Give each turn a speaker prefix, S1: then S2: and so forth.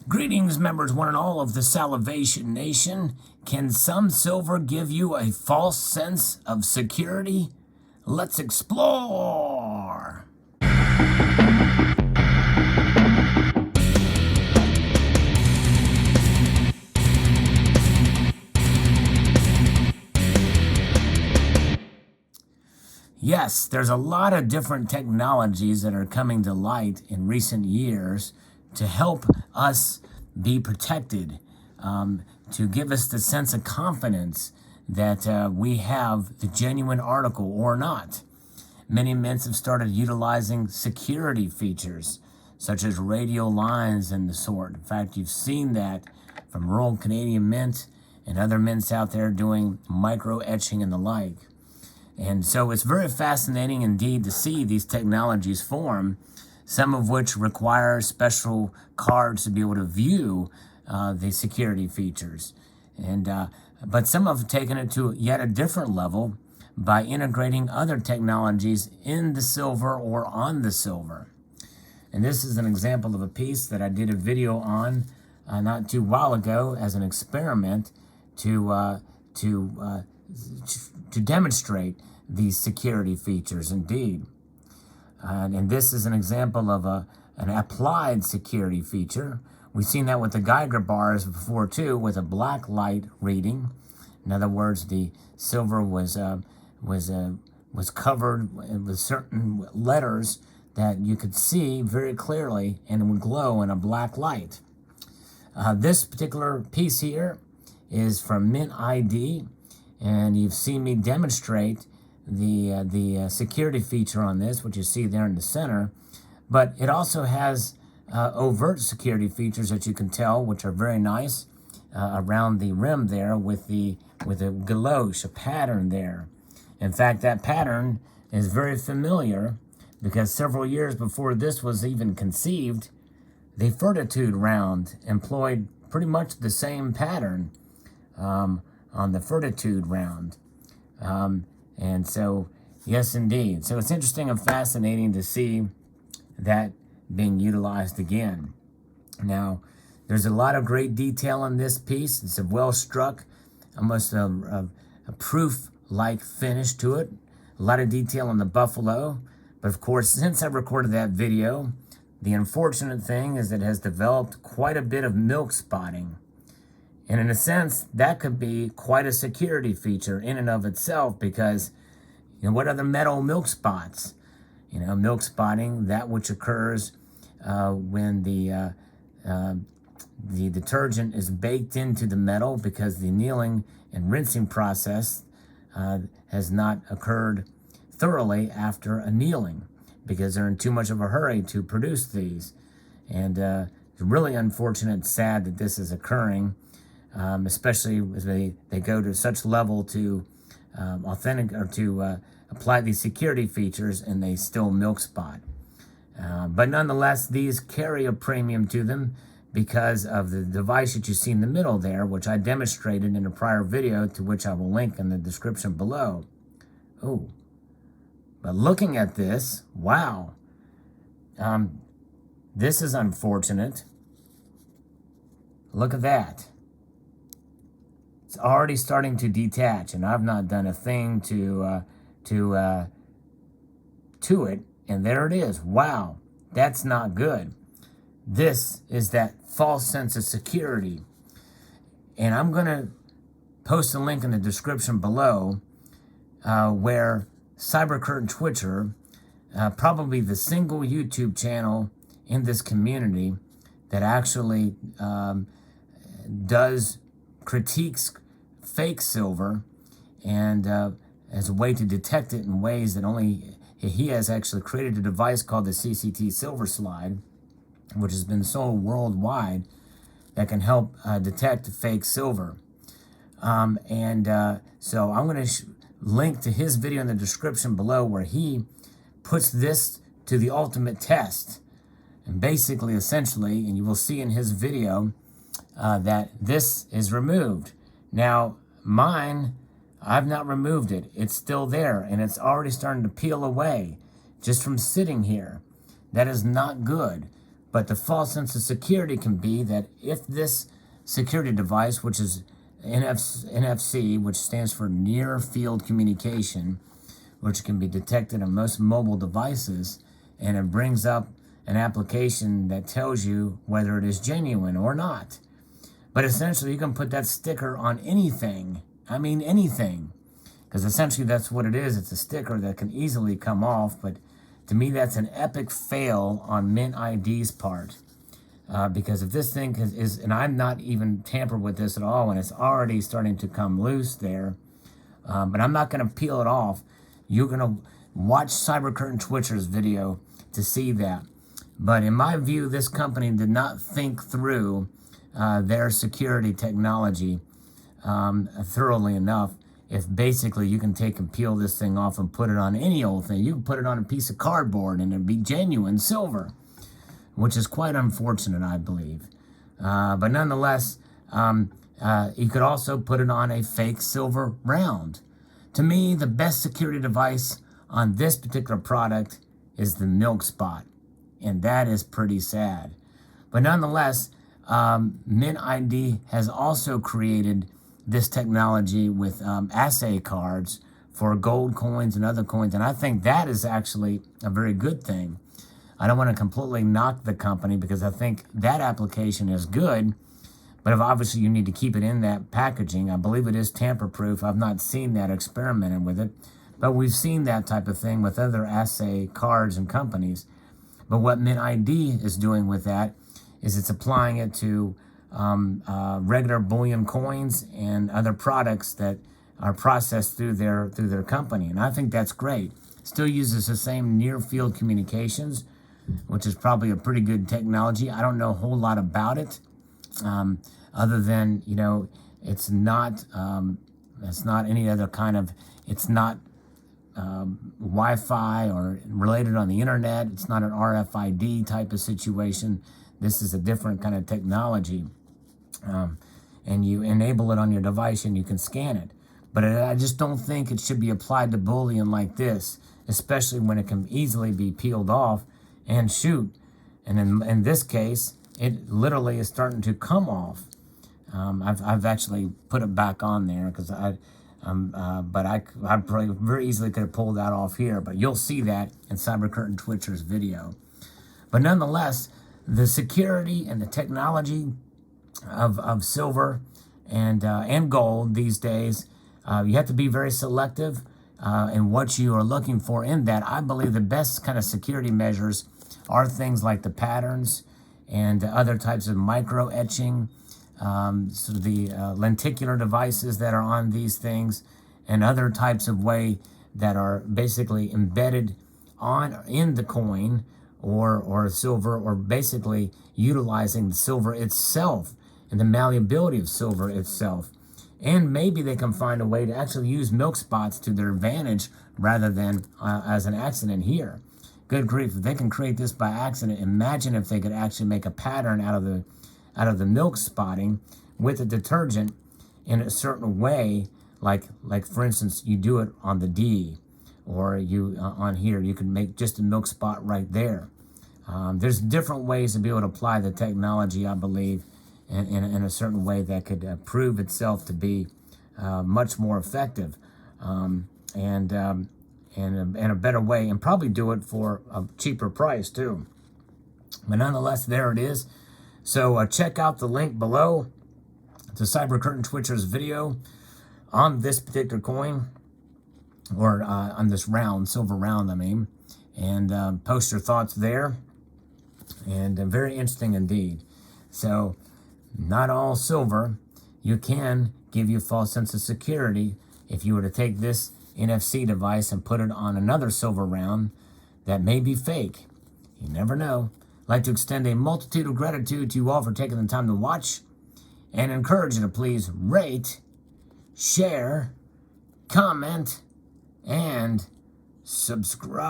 S1: Greetings, members, one and all of the Salivation Nation. Can some silver give you a false sense of security? Let's explore. Yes, there's a lot of different technologies that are coming to light in recent years to help us be protected, to give us the sense of confidence that we have the genuine article or not. Many mints have started utilizing security features, such as radial lines and the sort. In fact, you've seen that from Royal Canadian Mint and other mints out there doing micro etching and the like. And so it's very fascinating indeed to see these technologies form, some of which require special cards to be able to view the security features. But some have taken it to yet a different level by integrating other technologies in the silver or on the silver. And this is an example of a piece that I did a video on not too while ago as an experiment to demonstrate these security features indeed. And this is an example of an applied security feature. We've seen that with the Geiger bars before too, with a black light reading. In other words, the silver was covered with certain letters that you could see very clearly and it would glow in a black light. This particular piece here is from Mint ID, and you've seen me demonstrate the security feature on this, which you see there in the center. But it also has overt security features that you can tell, which are very nice around the rim there with a galoche, a pattern there. In fact, that pattern is very familiar because several years before this was even conceived, the Fortitude round employed pretty much the same pattern on the Fortitude round. And so, yes, indeed. So it's interesting and fascinating to see that being utilized again. Now, there's a lot of great detail in this piece. It's a well-struck, almost a proof-like finish to it. A lot of detail on the buffalo. But of course, since I recorded that video, the unfortunate thing is that it has developed quite a bit of milk spotting. And in a sense, that could be quite a security feature in and of itself because, what are the metal milk spots? Milk spotting, that which occurs when the detergent is baked into the metal because the annealing and rinsing process has not occurred thoroughly after annealing because they're in too much of a hurry to produce these. And it's really unfortunate and sad that this is occurring. Especially as they go to such level to authentic or to apply these security features and they still milk spot. But nonetheless, these carry a premium to them because of the device that you see in the middle there, which I demonstrated in a prior video to which I will link in the description below. Oh, but looking at this, wow, this is unfortunate. Look at that. It's already starting to detach, and I've not done a thing to it, and there it is. Wow, that's not good. This is that false sense of security, and I'm going to post a link in the description below where Cybercurtain Twitcher, probably the single YouTube channel in this community that actually critiques fake silver and as a way to detect it in ways that only he has actually created a device called the CCT Silver Slide, which has been sold worldwide, that can help detect fake silver. So I'm going to link to his video in the description below where he puts this to the ultimate test. And basically, essentially, and you will see in his video that this is removed. Now, mine, I've not removed it. It's still there, and it's already starting to peel away just from sitting here. That is not good. But the false sense of security can be that if this security device, which is NFC, which stands for Near Field Communication, which can be detected on most mobile devices, and it brings up an application that tells you whether it is genuine or not. But essentially, you can put that sticker on anything. I mean, anything. Because essentially, that's what it is. It's a sticker that can easily come off. But to me, that's an epic fail on Mint ID's part. Because if this thing is, and I'm not even tampered with this at all, and it's already starting to come loose there. But I'm not going to peel it off. You're going to watch Cybercurtain Twitcher's video to see that. But in my view, this company did not think through their security technology thoroughly enough. If basically you can take and peel this thing off and put it on any old thing. You can put it on a piece of cardboard and it'd be genuine silver, which is quite unfortunate, I believe. But nonetheless, you could also put it on a fake silver round. To me, the best security device on this particular product is the milk spot. And that is pretty sad. But nonetheless, Mint ID has also created this technology with assay cards for gold coins and other coins. And I think that is actually a very good thing. I don't want to completely knock the company because I think that application is good. But if obviously you need to keep it in that packaging. I believe it is tamper-proof. I've not seen that experimented with it. But we've seen that type of thing with other assay cards and companies. But what Mint ID is doing with that is it's applying it to regular bullion coins and other products that are processed through their company. And I think that's great. Still uses the same near-field communications, which is probably a pretty good technology. I don't know a whole lot about it, other than, you know, it's not any other kind of, it's not Wi-Fi or related on the internet. It's not an RFID type of situation. This is a different kind of technology. And you enable it on your device and you can scan it. But I just don't think it should be applied to bullion like this, especially when it can easily be peeled off and shoot. And in this case, it literally is starting to come off. I've actually put it back on there because but I probably very easily could have pulled that off here. But you'll see that in Cybercurtain Twitcher's video. But nonetheless, the security and the technology of silver and gold these days, you have to be very selective in what you are looking for in that. I believe the best kind of security measures are things like the patterns and other types of micro etching, so the lenticular devices that are on these things, and other types of way that are basically embedded in the coin or silver, or basically utilizing the silver itself and the malleability of silver itself. And maybe they can find a way to actually use milk spots to their advantage rather than as an accident here. Good grief, if they can create this by accident, imagine if they could actually make a pattern out of the milk spotting with a detergent in a certain way, like for instance, you do it on the D, or you on here, you can make just a milk spot right there. There's different ways to be able to apply the technology, I believe, in a certain way that could prove itself to be much more effective, and a better way, and probably do it for a cheaper price too. But nonetheless, there it is. So check out the link below to Cybercurtain Twitcher's video on this particular coin, or on this round, silver round, I mean, and post your thoughts there. And very interesting indeed. So not all silver. You can give you a false sense of security if you were to take this NFC device and put it on another silver round that may be fake. You never know. I'd like to extend a multitude of gratitude to you all for taking the time to watch, and encourage you to please rate, share, comment, and subscribe.